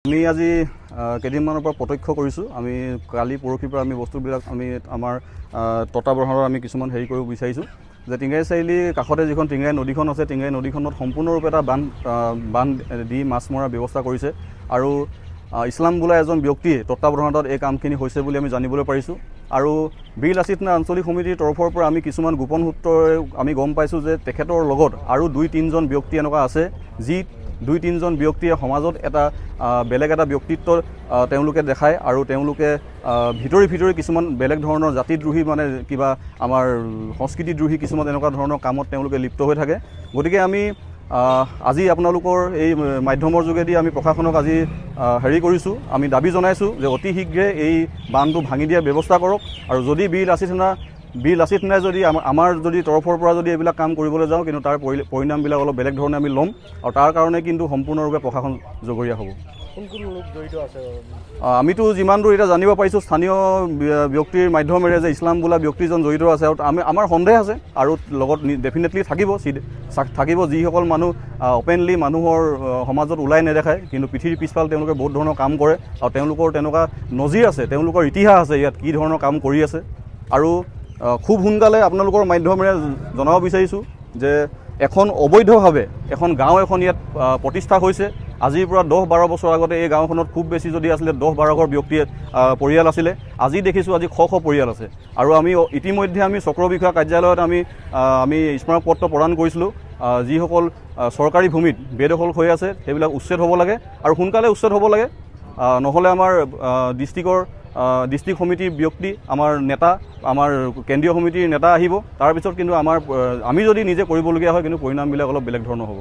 আমি আজি কেইদিনমানৰ পৰা প্ৰত্যক্ষ কৰিছোঁ। আমি কালি পৰহিৰ পৰা আমি বস্তুবিলাক আমি আমাৰ তত্ত্বাৱধানত আমি কিছুমান হেৰি কৰিব বিচাৰিছোঁ যে টিংগাই চাৰিআলি কাষতে যিখন টিংগাই নদীখন আছে, টিংগাই নদীখনত সম্পূৰ্ণৰূপে এটা বান্ধ দি মাছ মৰাৰ ব্যৱস্থা কৰিছে আৰু ইছলাম বোলা এজন ব্যক্তিয়ে তত্ত্বাৱধানত এই কামখিনি হৈছে বুলি আমি জানিবলৈ পাৰিছোঁ। আৰু বীৰ লাচিত থানা আঞ্চলিক সমিতিৰ তৰফৰ পৰা আমি কিছুমান গোপন সূত্ৰৰে আমি গম পাইছোঁ যে তেখেতৰ লগত আৰু 2-3জন ব্যক্তি এনেকুৱা আছে, যি 2-3জন ব্যক্তিয়ে সমাজত এটা বেলেগ এটা ব্যক্তিত্ব তেওঁলোকে দেখায় আৰু তেওঁলোকে ভিতৰি কিছুমান বেলেগ ধৰণৰ জাতিদ্ৰোহী মানে কিবা আমাৰ সংস্কৃতিদ্ৰোহী কিছুমান এনেকুৱা ধৰণৰ কামত তেওঁলোকে লিপ্ত হৈ থাকে। গতিকে আমি আজি আপোনালোকৰ এই মাধ্যমৰ যোগেদি আমি প্ৰশাসনক আজি হেৰি কৰিছোঁ, আমি দাবী জনাইছোঁ যে অতি শীঘ্ৰে এই বান্ধটো ভাঙি দিয়াৰ ব্যৱস্থা কৰক। আৰু যদি বীৰ লাচিত থানাই যদি আমাৰ যদি তৰফৰ পৰা যদি এইবিলাক কাম কৰিবলৈ যাওঁ, কিন্তু তাৰ পৰিণামবিলাক অলপ বেলেগ ধৰণে আমি ল'ম আৰু তাৰ কাৰণে কিন্তু সম্পূৰ্ণৰূপে প্ৰশাসন জগৰীয়া হ'ব। কোন লোক জড়িত আছে? আমিতো যিমান দূৰ এতিয়া জানিব পাৰিছোঁ স্থানীয় ব্যক্তিৰ মাধ্যমেৰে যে ইছলাম বোলা ব্যক্তিজন জড়িত আছে আৰু আমাৰ সন্দেহ আছে আৰু লগত ডেফিনেটলি থাকিব যিসকল মানুহ অপেনলি মানুহৰ সমাজত ওলাই নেদেখায়, কিন্তু পৃথিৱীৰ পিছফালে তেওঁলোকে বহুত ধৰণৰ কাম কৰে আৰু তেওঁলোকৰ তেনেকুৱা নজিৰ আছে, তেওঁলোকৰ ইতিহাস আছে ইয়াত কি ধৰণৰ কাম কৰি আছে। আৰু খুব সোনকালে আপোনালোকৰ মাধ্যমেৰে জনাব বিচাৰিছোঁ যে এখন অবৈধভাৱে এখন গাঁও এখন ইয়াত প্ৰতিষ্ঠা হৈছে। আজিৰ পৰা 10-12 বছৰ আগতে এই গাঁওখনত খুব বেছি যদি আছিলে 10-12 ঘৰ ব্যক্তিয়ে পৰিয়াল আছিলে। আজি দেখিছোঁ আজি শ পৰিয়াল আছে আৰু আমি ইতিমধ্যে আমি চক্ৰ বিষয়া কাৰ্যালয়ত আমি স্মাৰকপত্ৰ প্ৰদান কৰিছিলোঁ। যিসকল চৰকাৰী ভূমিত বেদখল হৈ আছে সেইবিলাক উচ্ছেদ হ'ব লাগে আৰু সোনকালে উচ্ছেদ হ'ব লাগে, নহ'লে আমাৰ ডিষ্ট্ৰিক্ট সমিতিৰ ব্যক্তি, আমাৰ নেতা, আমাৰ কেন্দ্ৰীয় সমিতিৰ নেতা আহিব। তাৰপিছত কিন্তু আমি যদি নিজে কৰিবলগীয়া হয় কিন্তু পৰিণামবিলাক অলপ বেলেগ ধৰণৰ হ'ব।